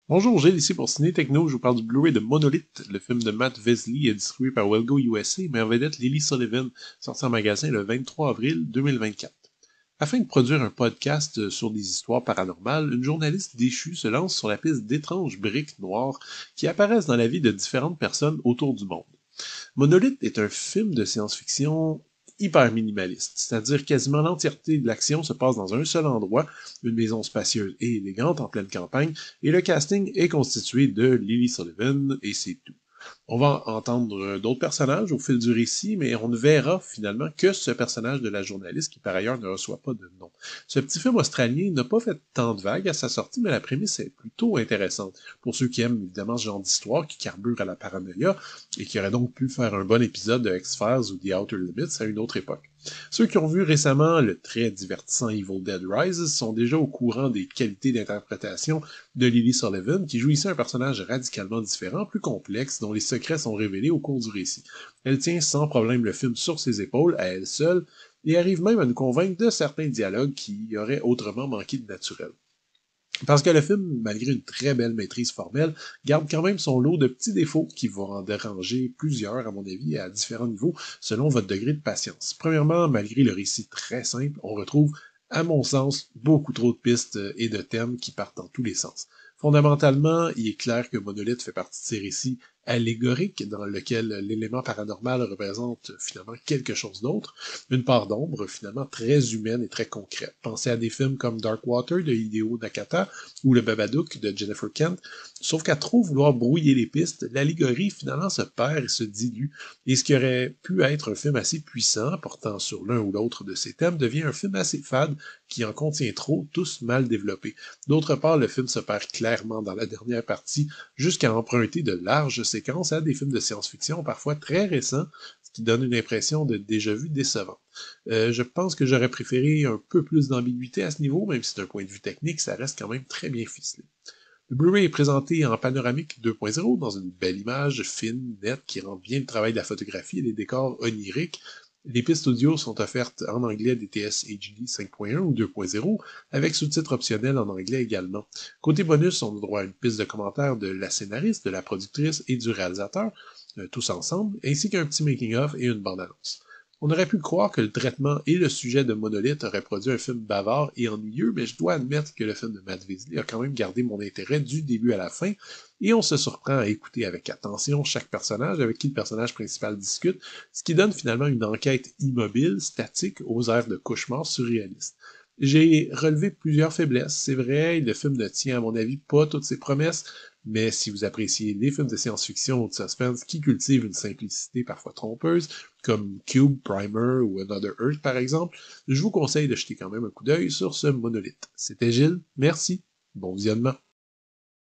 Bonjour, Gilles ici pour Ciné Techno. Je vous parle du Blu-ray de Monolith, le film de Matt Vesley distribué par Welgo USA, mais en vedette Lily Sullivan, sorti en magasin le 23 avril 2024. Afin de produire un podcast sur des histoires paranormales, une journaliste déchue se lance sur la piste d'étranges briques noires qui apparaissent dans la vie de différentes personnes autour du monde. Monolith est un film de science-fiction hyper minimaliste, c'est-à-dire quasiment l'entièreté de l'action se passe dans un seul endroit, une maison spacieuse et élégante en pleine campagne, et le casting est constitué de Lily Sullivan et c'est tout. On va entendre d'autres personnages au fil du récit, mais on ne verra finalement que ce personnage de la journaliste qui par ailleurs ne reçoit pas de nom. Ce petit film australien n'a pas fait tant de vagues à sa sortie, mais la prémisse est plutôt intéressante. Pour ceux qui aiment évidemment ce genre d'histoire qui carbure à la paranoïa, et qui auraient donc pu faire un bon épisode de X-Files ou The Outer Limits à une autre époque. Ceux qui ont vu récemment le très divertissant Evil Dead Rises sont déjà au courant des qualités d'interprétation de Lily Sullivan, qui joue ici un personnage radicalement différent, plus complexe, dont les secrets sont révélés au cours du récit. Elle tient sans problème le film sur ses épaules, à elle seule, et arrive même à nous convaincre de certains dialogues qui auraient autrement manqué de naturel. Parce que le film, malgré une très belle maîtrise formelle, garde quand même son lot de petits défauts qui vont en déranger plusieurs, à mon avis, à différents niveaux, selon votre degré de patience. Premièrement, malgré le récit très simple, on retrouve, à mon sens, beaucoup trop de pistes et de thèmes qui partent dans tous les sens. Fondamentalement, il est clair que Monolith fait partie de ces récits allégoriques dans lesquels l'élément paranormal représente finalement quelque chose d'autre, une part d'ombre finalement très humaine et très concrète. Pensez à des films comme Dark Water de Hideo Nakata ou Le Babadook de Jennifer Kent, sauf qu'à trop vouloir brouiller les pistes, l'allégorie finalement se perd et se dilue, et ce qui aurait pu être un film assez puissant, portant sur l'un ou l'autre de ces thèmes, devient un film assez fade qui en contient trop, tous mal développés. D'autre part, le film se perd clairement dans la dernière partie, jusqu'à emprunter de larges séquences à des films de science-fiction parfois très récents, ce qui donne une impression de déjà-vu décevant. Je pense que j'aurais préféré un peu plus d'ambiguïté à ce niveau, même si d'un point de vue technique, ça reste quand même très bien ficelé. Le Blu-ray est présenté en panoramique 2.0 dans une belle image fine, nette, qui rend bien le travail de la photographie et les décors oniriques. Les pistes audio sont offertes en anglais DTS HD 5.1 ou 2.0, avec sous-titres optionnels en anglais également. Côté bonus, on a droit à une piste de commentaires de la scénariste, de la productrice et du réalisateur, tous ensemble, ainsi qu'un petit making-of et une bande-annonce. On aurait pu croire que le traitement et le sujet de Monolith auraient produit un film bavard et ennuyeux, mais je dois admettre que le film de Matt Vesley a quand même gardé mon intérêt du début à la fin, et on se surprend à écouter avec attention chaque personnage avec qui le personnage principal discute, ce qui donne finalement une enquête immobile, statique, aux airs de cauchemar surréaliste. J'ai relevé plusieurs faiblesses, c'est vrai, le film ne tient à mon avis pas toutes ses promesses, mais si vous appréciez les films de science-fiction ou de suspense qui cultivent une simplicité parfois trompeuse, comme Cube, Primer ou Another Earth par exemple, je vous conseille de jeter quand même un coup d'œil sur ce monolithe. C'était Gilles, merci, bon visionnement.